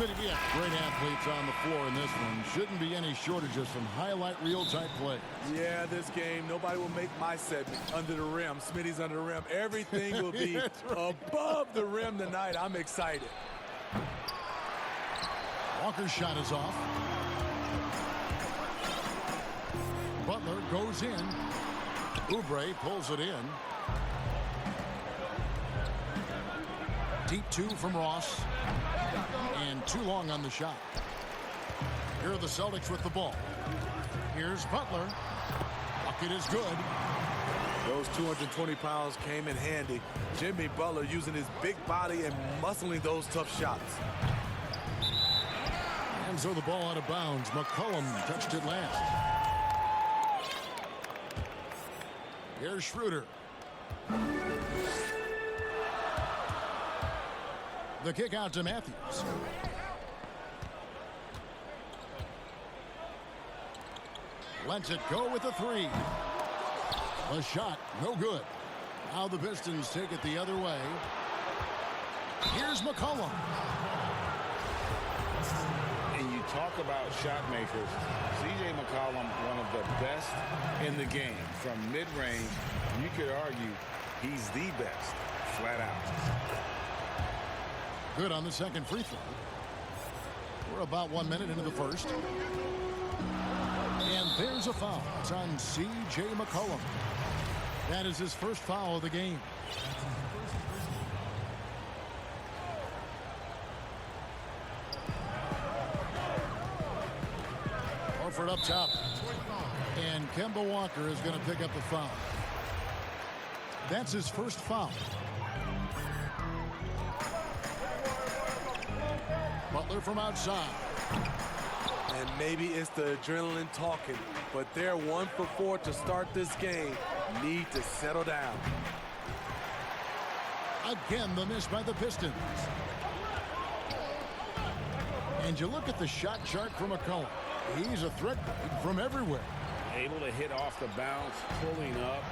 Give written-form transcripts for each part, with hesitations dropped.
We have great athletes on the floor in this one. Shouldn't be any shortage of some highlight reel type plays. Yeah, this game, nobody will make my segment under the rim. Smitty's under the rim. Everything will be right. Above the rim tonight. I'm excited. Walker's shot is off. Butler goes in. Oubre pulls it in. Deep two from Ross. And too long on the shot. Here are the Celtics with the ball. Here's Butler. Bucket is good. Those 220 pounds came in handy. Jimmy Butler using his big body and muscling those tough shots. And so the ball out of bounds. McCollum touched it last. Here's Schroeder. The kick out to Matthews. Lets it go with a three. A shot, no good. Now the Pistons take it the other way. Here's McCollum. And you talk about shot makers. C.J. McCollum, one of the best in the game. From mid-range, you could argue he's the best, flat out. Good on the second free throw. We're about 1 minute into the first. And there's a foul. It's on C.J. McCollum. That is his first foul of the game. Horford up top. And Kemba Walker is going to pick up the foul. That's his first foul. Butler from outside. And maybe it's the adrenaline talking, but they're 1 for 4 to start this game. Need to settle down. Again, the miss by the Pistons. And you look at the shot chart from McCollum. He's a threat from everywhere. Able to hit off the bounce, pulling up.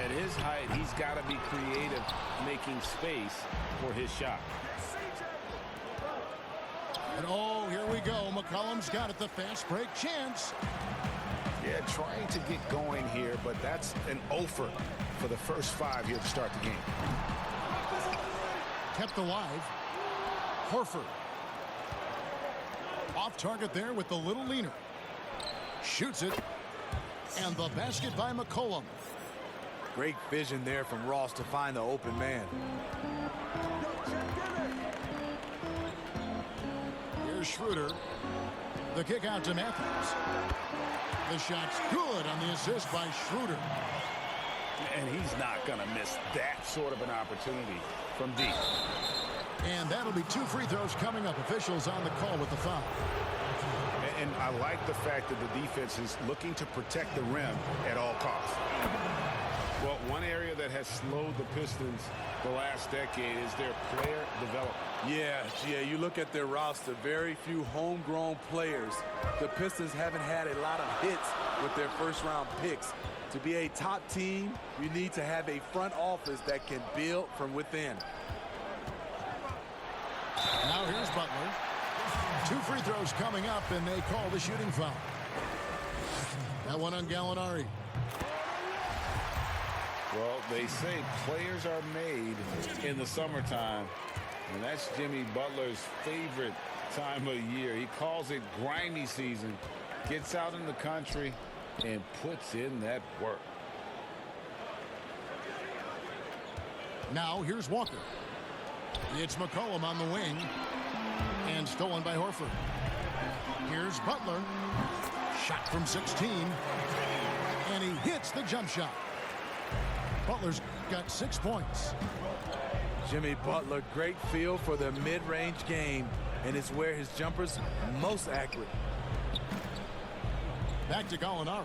At his height, he's got to be creative, making space for his shot. And oh, here we go. McCollum's got it, the fast break chance. Yeah, trying to get going here, but that's an offer for the first 5 here to start the game. Kept alive. Horford. Off target there with the little leaner. Shoots it. And the basket by McCollum. Great vision there from Ross to find the open man. Here's Schroeder. The kick out to Matthews. The shot's good on the assist by Schroeder. And he's not going to miss that sort of an opportunity from deep. And that'll be 2 free throws coming up. Officials on the call with the foul. And I like the fact that the defense is looking to protect the rim at all costs. Well, one area that has slowed the Pistons the last decade is their player development. Yeah, you look at their roster, very few homegrown players. The Pistons haven't had a lot of hits with their first-round picks. To be a top team, you need to have a front office that can build from within. Now here's Butler. 2 free throws coming up, and they call the shooting foul. That one on Gallinari. Well, they say players are made in the summertime, and that's Jimmy Butler's favorite time of year. He calls it grimy season, gets out in the country, and puts in that work. Now here's Walker. It's McCollum on the wing, and stolen by Horford. Here's Butler. Shot from 16, and he hits the jump shot. Butler's got 6 points. Jimmy Butler, great feel for the mid-range game, and it's where his jumper's most accurate. Back to Gallinari.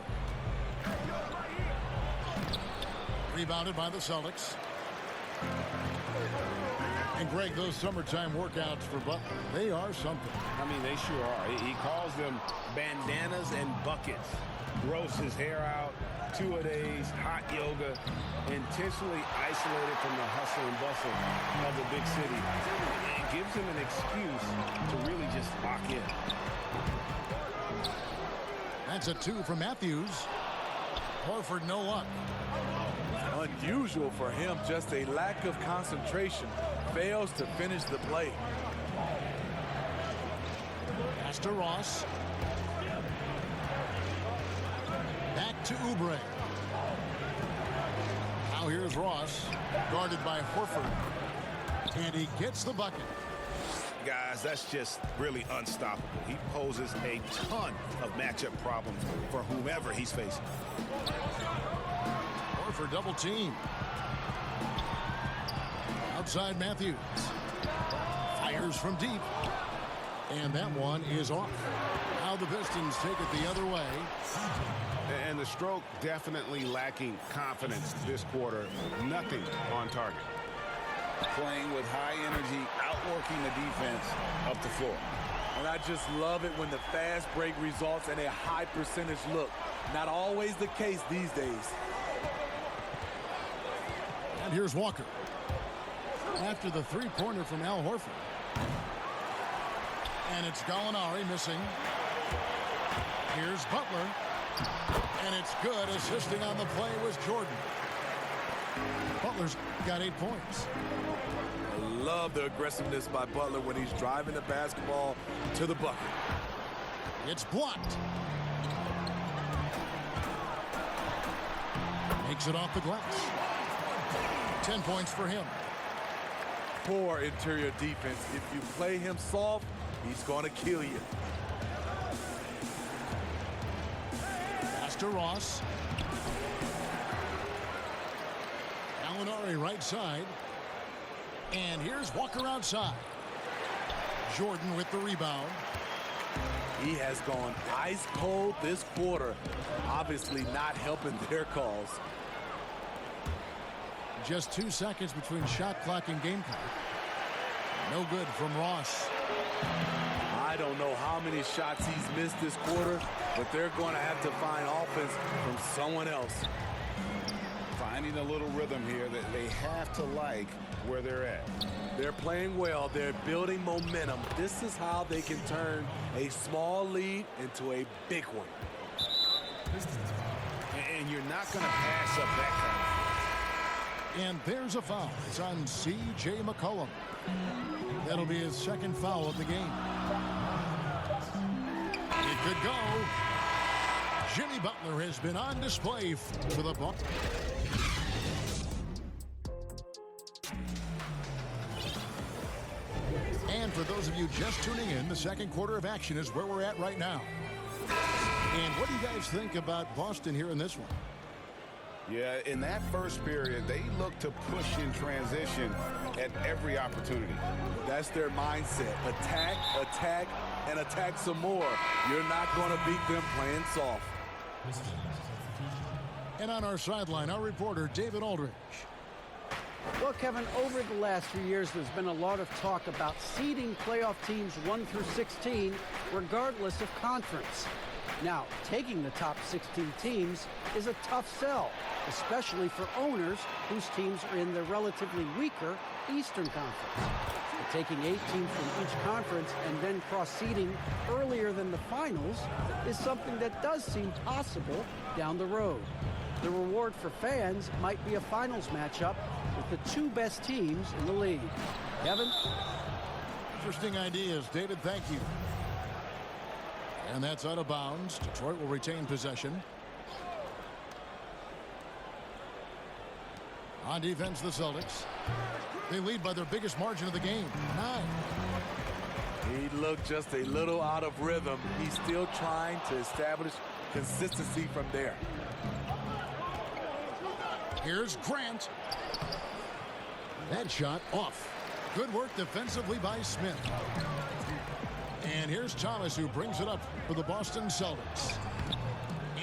Rebounded by the Celtics. And Greg, those summertime workouts for Butler, they are something. I mean, they sure are. He calls them bandanas and buckets. Grows his hair out, 2-a-days, hot yoga, intentionally isolated from the hustle and bustle of the big city. It gives him an excuse to really just lock in. That's a 2 from Matthews. Horford, no luck. Unusual for him, just a lack of concentration. Fails to finish the play. Pass to Ross. Back to Oubre. Now here's Ross, guarded by Horford. And he gets the bucket. Guys, that's just really unstoppable. He poses a ton of matchup problems for whomever he's facing. Horford double team. Outside Matthews. Fires from deep. And that one is off. Now the Pistons take it the other way. And the stroke definitely lacking confidence this quarter. Nothing on target. Playing with high energy, outworking the defense up the floor. And I just love it when the fast break results in a high percentage look. Not always the case these days. And here's Walker. After the three-pointer from Al Horford. And it's Gallinari missing. Here's Butler. And it's good. Assisting on the play was Jordan. Butler's got 8 points. I love the aggressiveness by Butler when he's driving the basketball to the bucket. It's blocked. Makes it off the glass. 10 points for him. Poor interior defense. If you play him soft, he's going to kill you. Pass to Ross. Gallinari right side. And here's Walker outside. Jordan with the rebound. He has gone ice cold this quarter. Obviously not helping their cause. Just 2 seconds between shot clock and game clock. No good from Ross. I don't know how many shots he's missed this quarter, but they're going to have to find offense from someone else. Finding a little rhythm here that they have to like where they're at. They're playing well. They're building momentum. This is how they can turn a small lead into a big one. And you're not going to pass up that kind of. And there's a foul. It's on C.J. McCollum. That'll be his second foul of the game. It could go. Jimmy Butler has been on display for the Bucks. And for those of you just tuning in, the second quarter of action is where we're at right now. And what do you guys think about Boston here in this one? Yeah, in that first period, they look to push in transition at every opportunity. That's their mindset. Attack, attack, and attack some more. You're not going to beat them playing soft. And on our sideline, our reporter, David Aldridge. Well, Kevin, over the last few years, there's been a lot of talk about seeding playoff teams 1 through 16, regardless of conference. Now, taking the top 16 teams is a tough sell, especially for owners whose teams are in the relatively weaker Eastern Conference. But taking 8 teams from each conference and then cross-seeding earlier than the finals is something that does seem possible down the road. The reward for fans might be a finals matchup with the 2 best teams in the league. Kevin? Interesting ideas, David. Thank you. And that's out of bounds. Detroit will retain possession. On defense, the Celtics. They lead by their biggest margin of the game, 9. He looked just a little out of rhythm. He's still trying to establish consistency from there. Here's Grant. That shot off. Good work defensively by Smith. And here's Thomas, who brings it up for the Boston Celtics.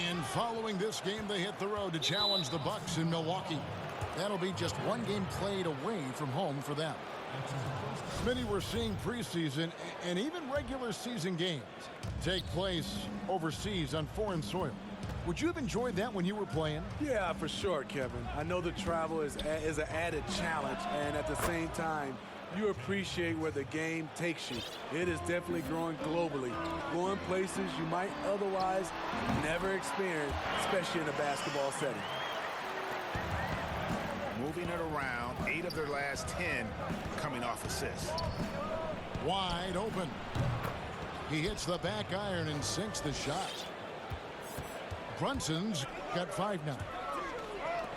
And following this game, they hit the road to challenge the Bucks in Milwaukee. That'll be just 1 game played away from home for them. Smitty, we're seeing preseason and even regular season games take place overseas on foreign soil. Would you have enjoyed that when you were playing? Yeah, for sure, Kevin. I know the travel is an added challenge, and at the same time, you appreciate where the game takes you. It is definitely growing globally, going places you might otherwise never experience, especially in a basketball setting. Moving it around, 8 of their last 10 coming off assists. Wide open. He hits the back iron and sinks the shot. Brunson's got 5 now.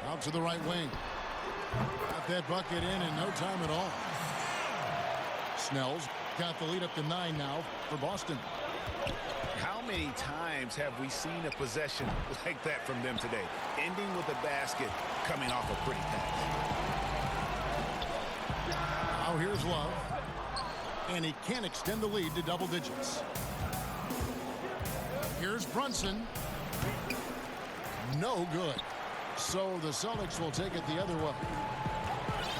Out to the right wing. Got that bucket in no time at all. Snell's got the lead up to 9 now for Boston. How many times have we seen a possession like that from them today? Ending with a basket, coming off a pretty pass. Now here's Love. And he can't extend the lead to double digits. Here's Brunson. No good. So the Celtics will take it the other way.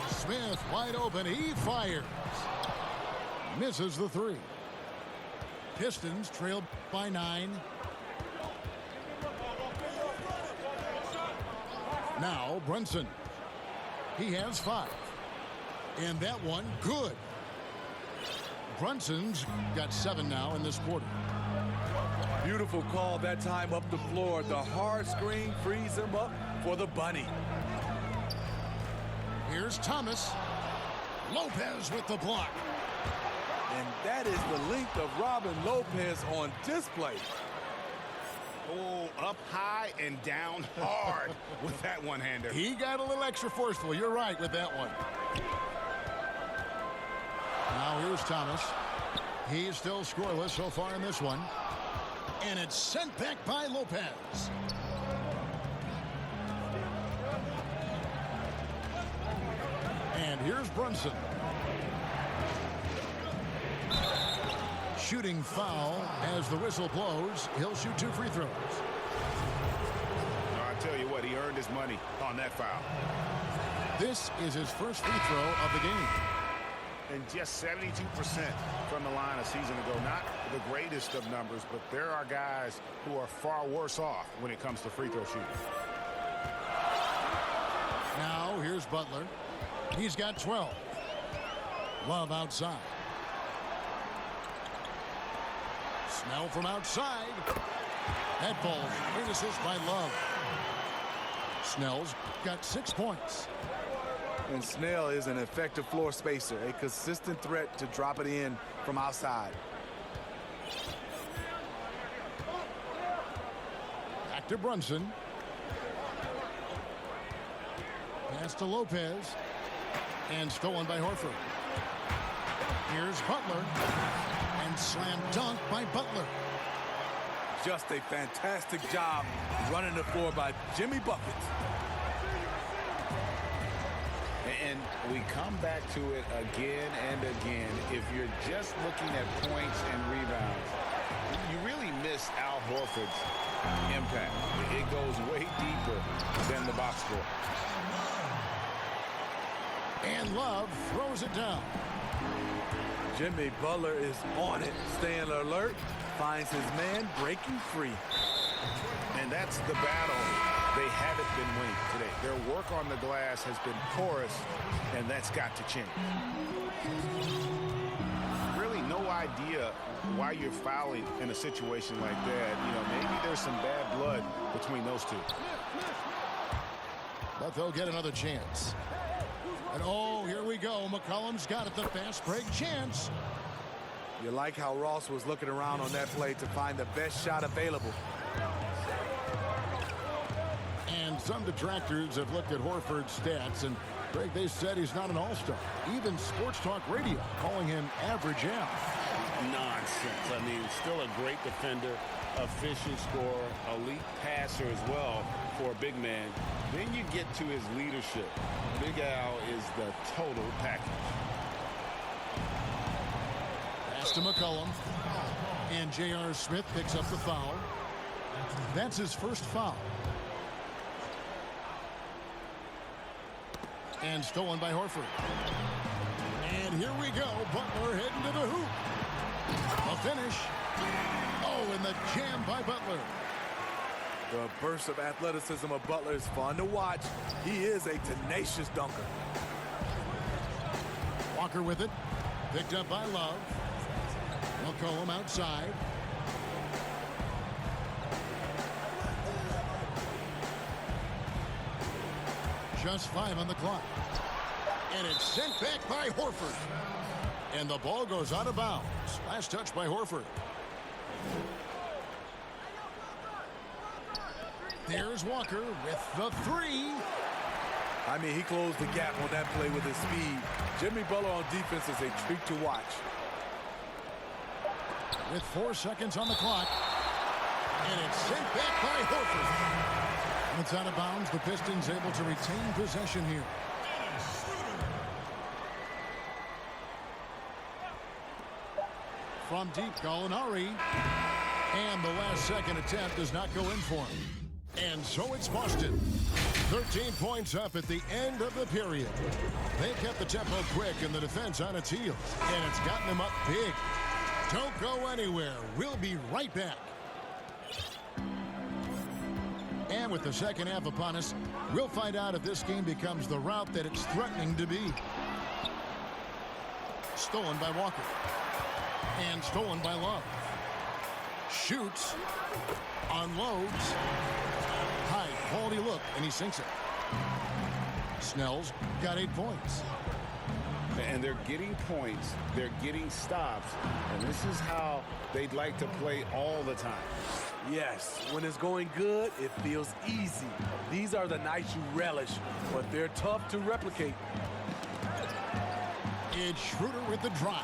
Smith wide open. He fires. Misses the 3. Pistons trailed by 9. Now Brunson. He has 5. And that one good. Brunson's got 7 now in this quarter. Beautiful call that time up the floor. The hard screen frees him up for the bunny. Here's Thomas. Lopez with the block. And that is the length of Robin Lopez on display. Oh, up high and down hard with that one-hander. He got a little extra forceful. You're right with that one. Now here's Thomas. He's still scoreless so far in this one. And it's sent back by Lopez. And here's Brunson. Shooting foul as the whistle blows. He'll shoot 2 free throws. No, I tell you what, he earned his money on that foul. This is his first free throw of the game. And just 72% from the line a season ago. Not the greatest of numbers, but there are guys who are far worse off when it comes to free throw shooting. Now here's Butler. He's got 12. Love outside. Snell from outside. That ball, great assist by Love. Snell's got 6 points. And Snell is an effective floor spacer, a consistent threat to drop it in from outside. Back to Brunson. Pass to Lopez. And stolen by Horford. Here's Butler. And slam dunk by Butler. Just a fantastic job running the floor by Jimmy Buckets. And we come back to it again and again. If you're just looking at points and rebounds, you really miss Al Horford's impact. It goes way deeper than the box score. And Love throws it down. Jimmy Butler is on it, staying alert finds his man breaking free. And that's the battle they haven't been winning today. Their work on the glass has been porous, and that's got to change. Really no idea why you're fouling in a situation like that. You know, maybe there's some bad blood between those two. But they'll get another chance. And oh, here we go. McCollum's got it, the fast break chance. You like how Ross was looking around on that play to find the best shot available. And some detractors have looked at Horford's stats, and Greg, they said he's not an all-star. Even Sports Talk Radio calling him average Al. Nonsense. I mean, still a great defender, efficient scorer, elite passer as well for a big man. Then you get to his leadership. Big Al is the total package. Pass to McCollum. And J.R. Smith picks up the foul. That's his first foul. And stolen by Horford. And here we go. Butler heading to the hoop. A finish. Oh, and the jam by Butler. The burst of athleticism of Butler is fun to watch. He is a tenacious dunker. Walker with it. Picked up by Love. McCollum outside. Just 5 on the clock. And it's sent back by Horford. And the ball goes out of bounds. Last touch by Horford. There's Walker with the 3. I mean, he closed the gap on that play with his speed. Jimmy Butler on defense is a treat to watch. With 4 seconds on the clock. And it's sent back by Horford. It's out of bounds. The Pistons able to retain possession here. From deep, Gallinari. And the last second attempt does not go in for him. And so it's Boston. 13 points up at the end of the period. They kept the tempo quick and the defense on its heels. And it's gotten them up big. Don't go anywhere. We'll be right back. And with the second half upon us, we'll find out if this game becomes the route that it's threatening to be. Stolen by Walker. And stolen by Love. Shoots. Unloads. High quality look, and he sinks it. Snell's got 8 points. And they're getting points, they're getting stops, and this is how they'd like to play all the time. Yes, when it's going good, it feels easy. These are the nights you relish, but they're tough to replicate. It's Schroeder with the drive.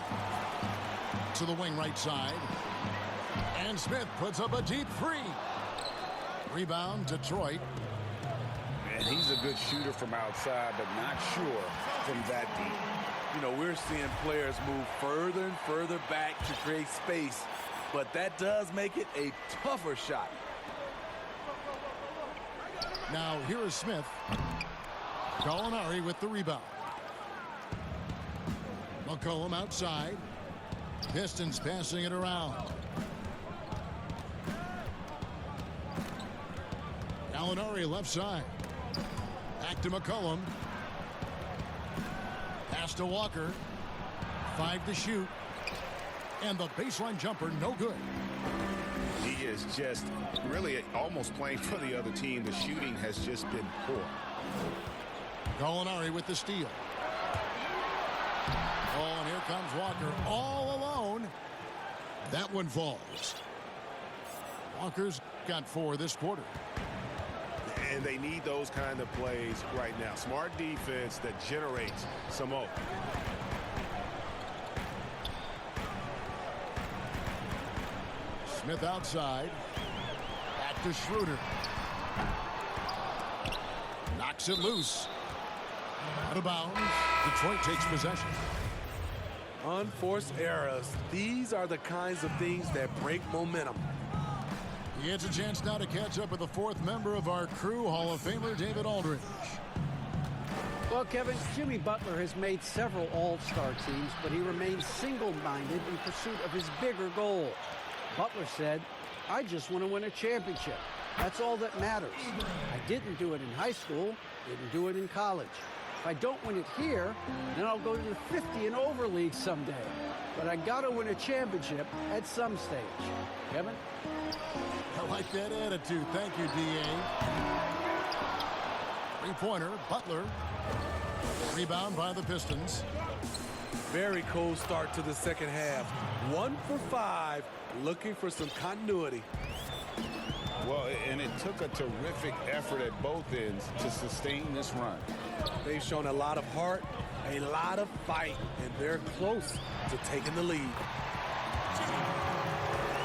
To the wing right side. And Smith puts up a deep 3. Rebound, Detroit. And he's a good shooter from outside, but not sure from that deep. You know, we're seeing players move further and further back to create space, but that does make it a tougher shot. Now here is Smith. Gallinari with the rebound. McCollum outside. Pistons passing it around. Gallinari left side. Back to McCollum. Pass to Walker. 5 to shoot. And the baseline jumper, no good. He is just really almost playing for the other team. The shooting has just been poor. Gallinari with the steal. Oh, and here comes Walker all alone. That one falls. Walker's got 4 this quarter. And they need those kind of plays right now. Smart defense that generates some more. Smith outside. Back to Schroeder. Knocks it loose. Out of bounds. Detroit takes possession. Unforced errors. These are the kinds of things that break momentum. He gets a chance now to catch up with the 4th member of our crew, Hall of Famer David Aldridge. Well, Kevin, Jimmy Butler has made several all-star teams, but he remains single-minded in pursuit of his bigger goal. Butler said, "I just want to win a championship. That's all that matters. I didn't do it in high school, didn't do it in college. If I don't win it here, then I'll go to the 50 and over league someday. But I got to win a championship at some stage." Kevin? I like that attitude. Thank you, D.A. Three-pointer, Butler. Rebound by the Pistons. Very cold start to the second half. 1 for 5, looking for some continuity. Well, and it took a terrific effort at both ends to sustain this run. They've shown a lot of heart, a lot of fight, and they're close to taking the lead.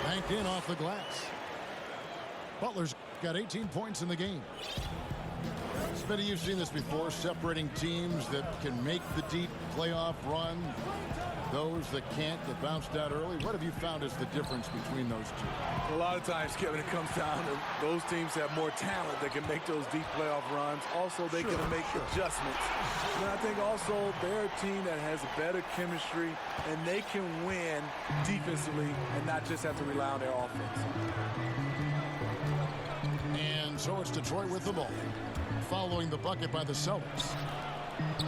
Banked in off the glass. Butler's got 18 points in the game. Smitty, you've seen this before, separating teams that can make the deep playoff run, those that can't, get bounced out early. What have you found is the difference between those two? A lot of times, Kevin, it comes down to those teams have more talent that can make those deep playoff runs. Also, they can make adjustments. And I think also they're a team that has better chemistry, and they can win defensively and not just have to rely on their offense. And so it's Detroit with the ball, following the bucket by the Celtics.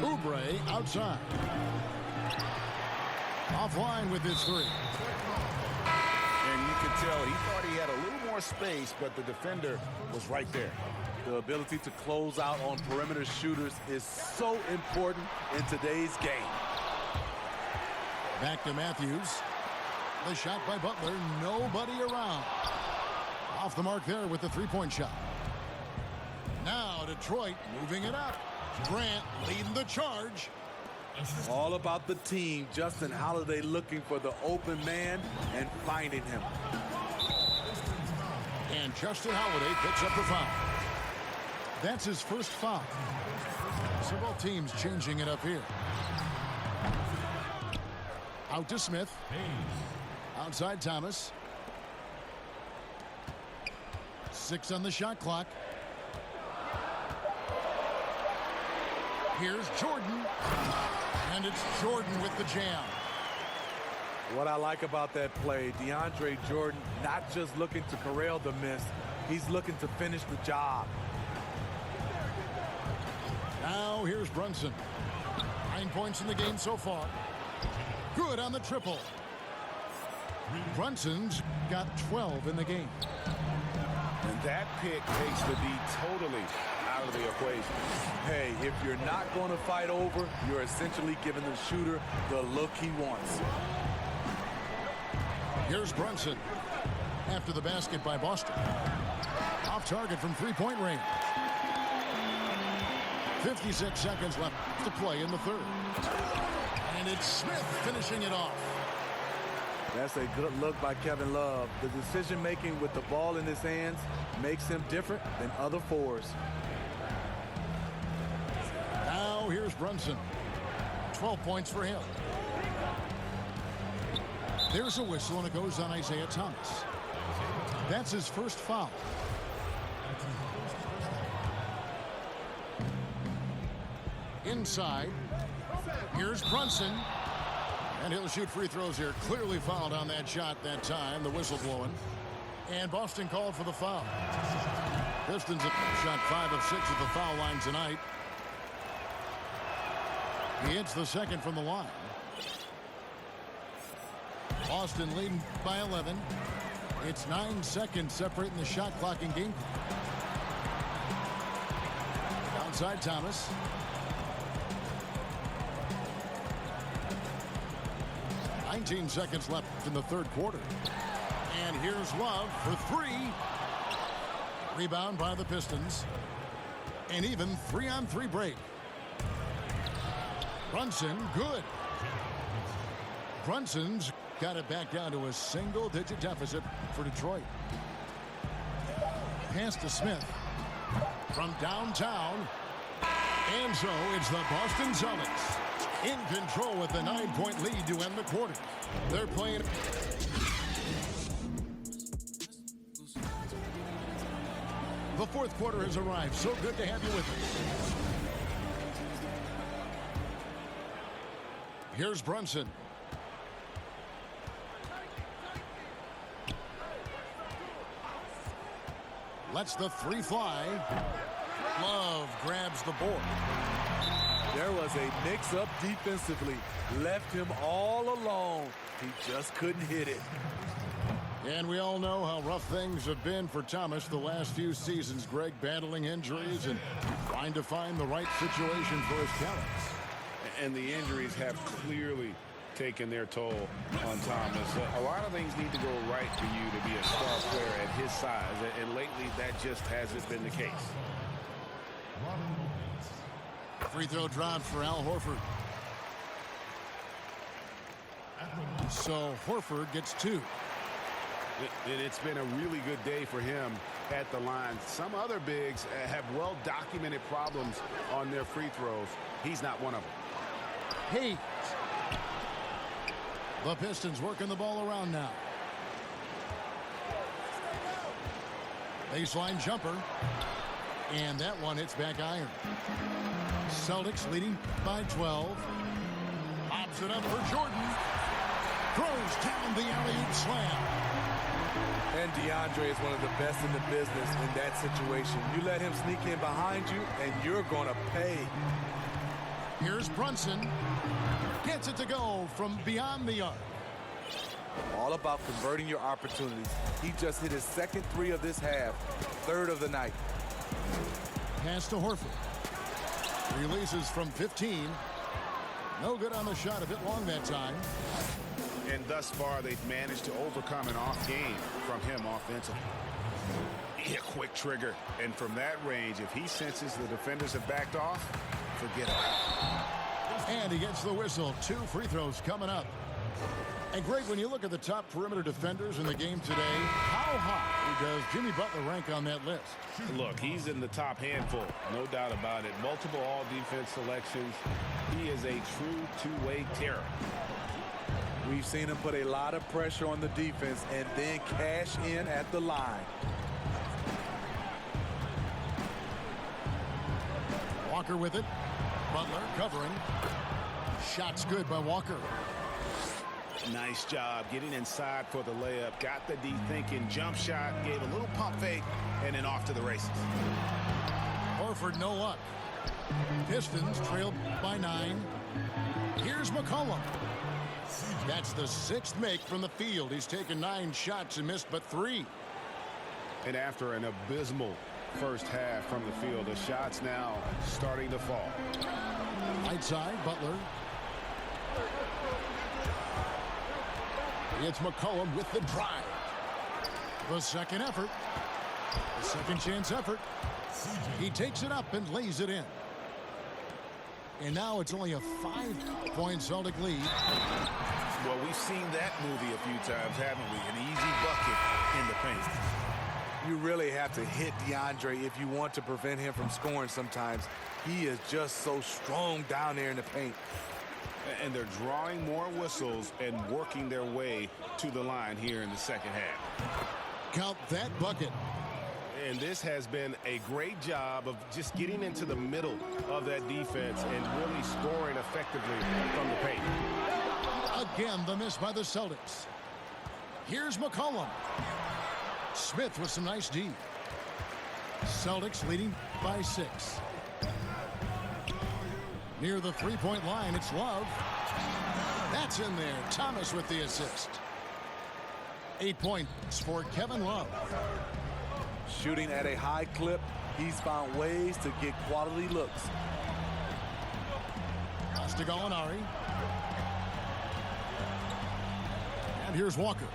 Oubre outside. Offline with his three. And you could tell he thought he had a little more space, but the defender was right there. The ability to close out on perimeter shooters is so important in today's game. Back to Matthews. The shot by Butler. Nobody around. Off the mark there with the three-point shot. Now Detroit moving it up. Grant leading the charge. All about the team. Justin Holiday looking for the open man and finding him. And Justin Holiday picks up the foul. That's his first foul. Several teams changing it up here. Out to Smith. Outside Thomas. 6 on the shot clock. Here's Jordan. And it's Jordan with the jam. What I like about that play, DeAndre Jordan not just looking to corral the miss, he's looking to finish the job. Now here's Brunson. 9 points in the game so far. Good on the triple. Brunson's got 12 in the game. And that pick takes the D totally out of the equation. Hey, if you're not going to fight over, you're essentially giving the shooter the look he wants. Here's Brunson. After the basket by Boston. Off target from three-point range. 56 seconds left to play in the third. And it's Smith finishing it off. That's a good look by Kevin Love. The decision-making with the ball in his hands makes him different than other fours. Now here's Brunson. 12 points for him. There's a whistle, and it goes on Isaiah Thomas. That's his first foul. Inside. Here's Brunson. And he'll shoot free throws here. Clearly fouled on that shot that time. The whistle blowing. And Boston called for the foul. Pistons have shot 5 of 6 at the foul line tonight. He hits the second from the line. Boston leading by 11. It's 9 seconds separating the shot clock and game. Outside Thomas. $19 seconds left in the third quarter. And here's Love for 3. Rebound by the Pistons. An even 3-on-3 break. Brunson, good. Brunson's got it back down to a single-digit deficit for Detroit. Pass to Smith from downtown. And so it's the Boston Celtics in control with the 9-point lead to end the quarter. They're playing. The fourth quarter has arrived. So good to have you with us. Here's Brunson. Lets the three fly. Love grabs the board. There was a mix-up defensively. Left him all alone. He just couldn't hit it. And we all know how rough things have been for Thomas the last few seasons, Greg, battling injuries and trying to find the right situation for his talents. And the injuries have clearly taken their toll on Thomas. A lot of things need to go right for you to be a star player at his size, and lately that just hasn't been the case. Free throw dropped for Al Horford. So Horford gets 2. And it's been a really good day for him at the line. Some other bigs have well-documented problems on their free throws. He's not one of them. Hayes. The Pistons working the ball around now. Baseline jumper. And that one hits back iron. Celtics leading by 12. Pops it up for Jordan. Throws down the alley-oop slam. And DeAndre is one of the best in the business in that situation. You let him sneak in behind you, and you're going to pay. Here's Brunson. Gets it to go from beyond the arc. All about converting your opportunities. He just hit his second 3 of this half, 3rd of the night. Pass to Horford. Releases from 15. No good on the shot, a bit long that time. And thus far, they've managed to overcome an off game from him offensively. A quick trigger. And from that range, if he senses the defenders have backed off, forget it. And he gets the whistle. 2 free throws coming up. And Greg, when you look at the top perimeter defenders in the game today, how high does Jimmy Butler rank on that list? Look, he's in the top handful, no doubt about it. Multiple all-defense selections. He is a true two-way terror. We've seen him put a lot of pressure on the defense and then cash in at the line. Walker with it. Butler covering. Shot's good by Walker. Nice job getting inside for the layup. Got the D thinking. Jump shot. Gave a little pump fake. And then off to the races. Horford no luck. Pistons trailed by 9. Here's McCollum. That's the 6th make from the field. He's taken 9 shots and missed but 3. And after an abysmal first half from the field, the shots now starting to fall. Right side, Butler. It's McCollum with the drive. The second effort. The second chance effort. He takes it up and lays it in. And now it's only a 5-point Celtic lead. Well, we've seen that movie a few times, haven't we? An easy bucket in the paint. You really have to hit DeAndre if you want to prevent him from scoring sometimes. He is just so strong down there in the paint. And they're drawing more whistles and working their way to the line here in the second half. Count that bucket. And this has been a great job of just getting into the middle of that defense and really scoring effectively from the paint. Again, the miss by the Celtics. Here's McCollum. Smith with some nice D. Celtics leading by 6. Near the 3-point line, it's Love. That's in there. Thomas with the assist. 8 points for Kevin Love. Shooting at a high clip, he's found ways to get quality looks. Pass to Gallinari. And here's Walker.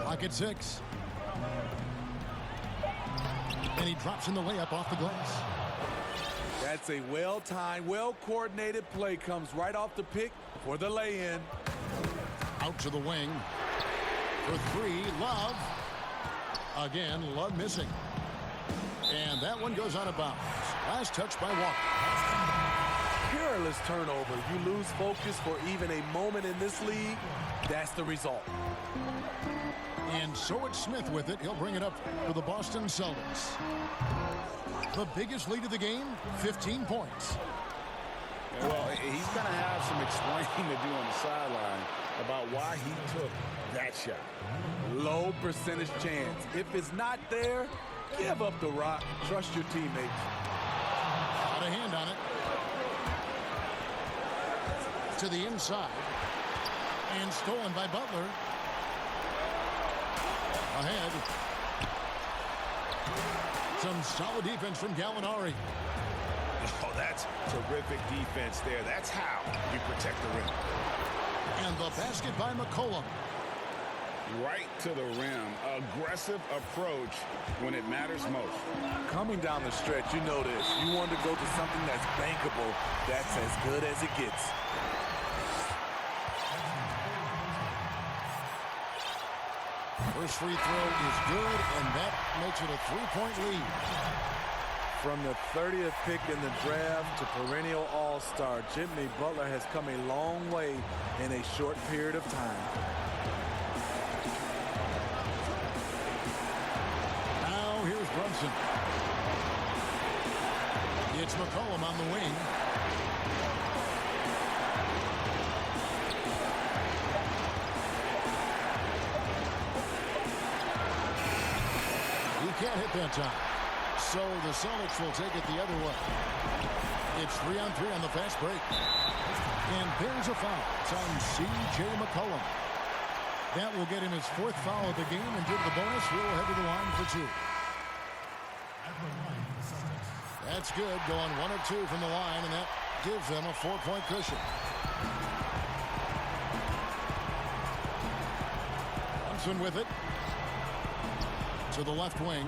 Lock at 6. And he drops in the layup off the glass. That's a well-timed, well-coordinated play. Comes right off the pick for the lay-in. Out to the wing. For 3, Love. Again, Love missing. And that one goes out of bounds. Last touch by Walker. Peerless turnover. You lose focus for even a moment in this league. That's the result. And so it's Smith with it. He'll bring it up for the Boston Celtics. The biggest lead of the game, 15 points. Well, he's going to have some explaining to do on the sideline. about why he took that shot. Low percentage chance. If it's not there, give up the rock. Trust your teammates. Got a hand on it. To the inside. And stolen by Butler. Ahead. Some solid defense from Gallinari. Oh, that's terrific defense there. That's how you protect the rim. And the basket by McCollum. Right to the rim. Aggressive approach when it matters most. Coming down the stretch, you know this. You want to go to something that's bankable. That's as good as it gets. First free throw is good, and that makes it a 3-point lead. From the 30th pick in the draft to perennial all-star, Jimmy Butler has come a long way in a short period of time. Now here's Brunson. It's McCollum on the wing. He can't hit that time. So the Celtics will take it the other way. It's 3-on-3 on the fast break. And there's a foul. It's on C.J. McCollum. That will get him his 4th foul of the game, and due to the bonus, we'll head to the line for 2. That's good, going 1 of 2 from the line, and that gives them a 4-point cushion. Thompson with it. To the left wing.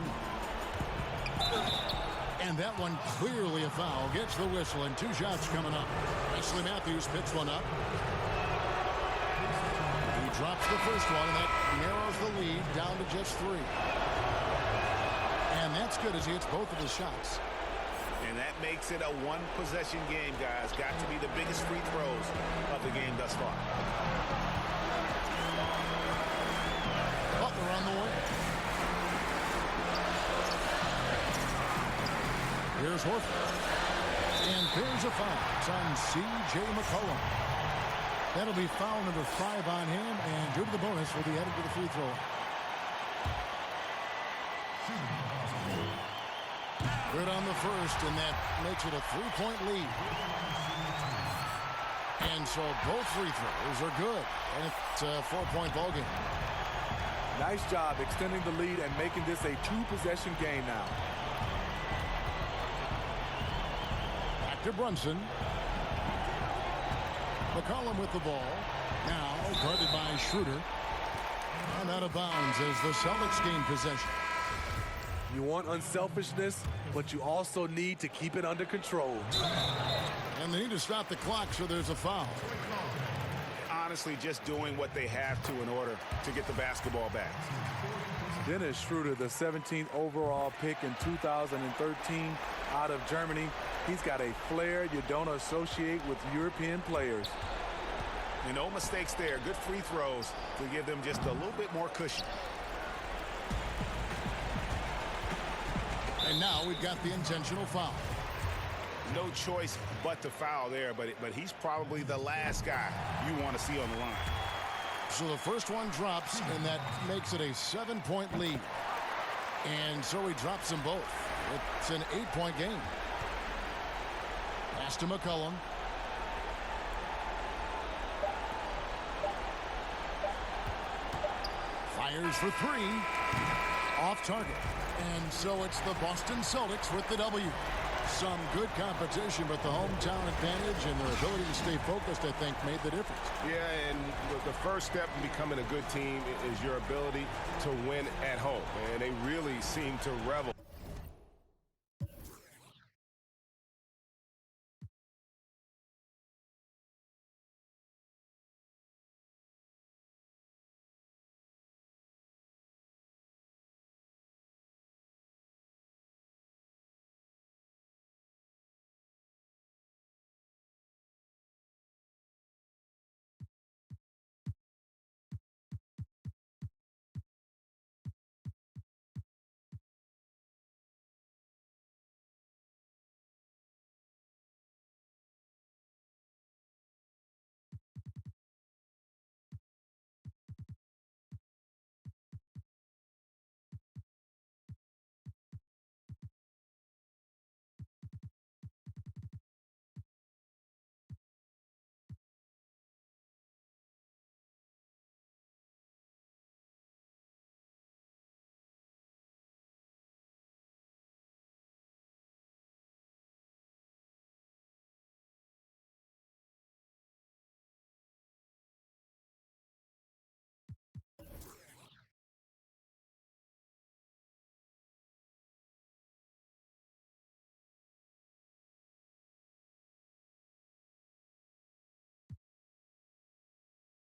And that one clearly a foul. Gets the whistle, and 2 shots coming up. Wesley Matthews picks one up. He drops the first one, and that narrows the lead down to just 3. And that's good as he hits both of his shots. And that makes it a 1-possession game, guys. Got to be the biggest free throws of the game thus far. Butler on the way. Here's Horford. And there's a foul. It's on C.J. McCollum. That'll be foul number 5 on him, and due to the bonus, will be headed to the free throw. Good on the first, and that makes it a 3-point lead. And so both free throws are good, and it's a 4-point ballgame. Nice job extending the lead and making this a 2-possession game now. Back to Brunson. McCollum with the ball. Now guarded by Schroeder. And out of bounds as the Celtics gain possession. You want unselfishness, but you also need to keep it under control. And they need to stop the clock, so there's a foul. Honestly, just doing what they have to in order to get the basketball back. Dennis Schroeder, the 17th overall pick in 2013 out of Germany. He's got a flair you don't associate with European players. And no mistakes there. Good free throws to give them just a little bit more cushion. And now we've got the intentional foul. No choice but to foul there, but he's probably the last guy you want to see on the line. So the first one drops, and that makes it a 7-point lead. And so he drops them both. It's an 8-point game. Pass to McCollum. Fires for 3. Off target. And so it's the Boston Celtics with the W. Some good competition, but the hometown advantage and their ability to stay focused, I think, made the difference. Yeah, and the first step in becoming a good team is your ability to win at home. And they really seem to revel